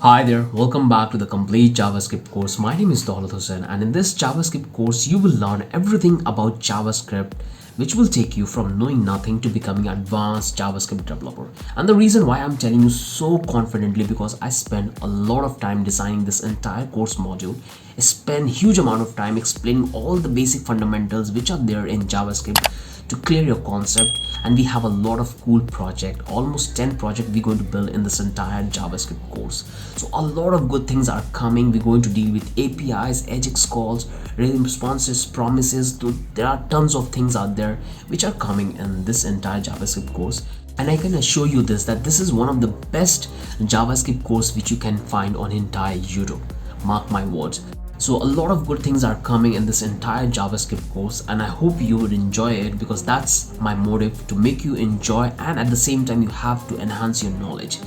Hi there, welcome back to the complete JavaScript course. My name is Dawlat Hussain, and in this JavaScript course you will learn everything about JavaScript, which will take you from knowing nothing to becoming an advanced JavaScript developer. And the reason why I'm telling you so confidently because I spent a lot of time designing this entire course module. I spent huge amount of time explaining all the basic fundamentals which are there in JavaScript to clear your concept, and we have a lot of cool project, almost 10 projects we're going to build in this entire JavaScript course. So a lot of good things are coming. We're going to deal with APIs, AJAX calls, real responses, promises. There are tons of things out there which are coming in this entire JavaScript course, and I can assure you this that this is one of the best JavaScript course which you can find on entire YouTube. Mark my words. So a lot of good things are coming in this entire JavaScript course, and I hope you would enjoy it because that's my motive, to make you enjoy, and at the same time you have to enhance your knowledge.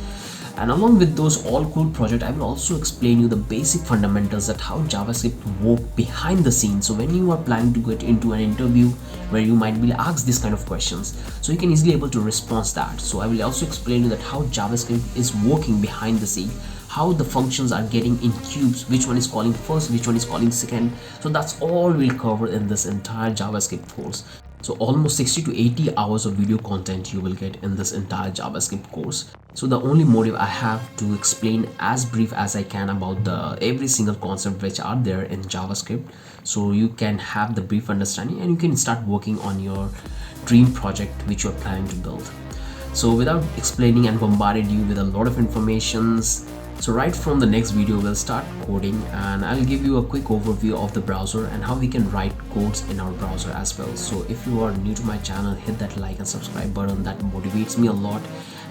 And along with those all cool projects, I will also explain you the basic fundamentals that how JavaScript work behind the scenes. So when you are planning to get into an interview where you might be asked this kind of questions, so you can easily able to respond that. So I will also explain you that how JavaScript is working behind the scene, how the functions are getting in cubes, which one is calling first, which one is calling second. So that's all we'll cover in this entire JavaScript course. So almost 60 to 80 hours of video content you will get in this entire JavaScript course. So the only motive I have to explain as brief as I can about the every single concept which are there in JavaScript, so you can have the brief understanding and you can start working on your dream project which you're planning to build. So without explaining and bombarding you with a lot of informations, so right from the next video we'll start coding, and I'll give you a quick overview of the browser and how we can write codes in our browser as well. So if you are new to my channel, hit that like and subscribe button, that motivates me a lot.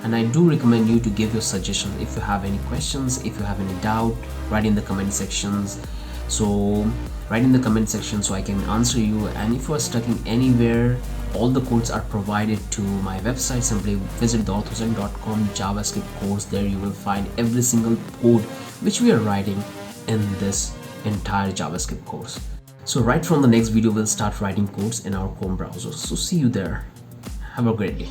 And I do recommend you to give your suggestions. If you have any questions, if you have any doubt, write in the comment sections. So write in the comment section so I can answer you. And if you are stuck in anywhere, all the codes are provided to my website. Simply visit dawlathussain.com JavaScript course. There you will find every single code which we are writing in this entire JavaScript course. So right from the next video we'll start writing codes in our Chrome browser. So see you there. Have a great day.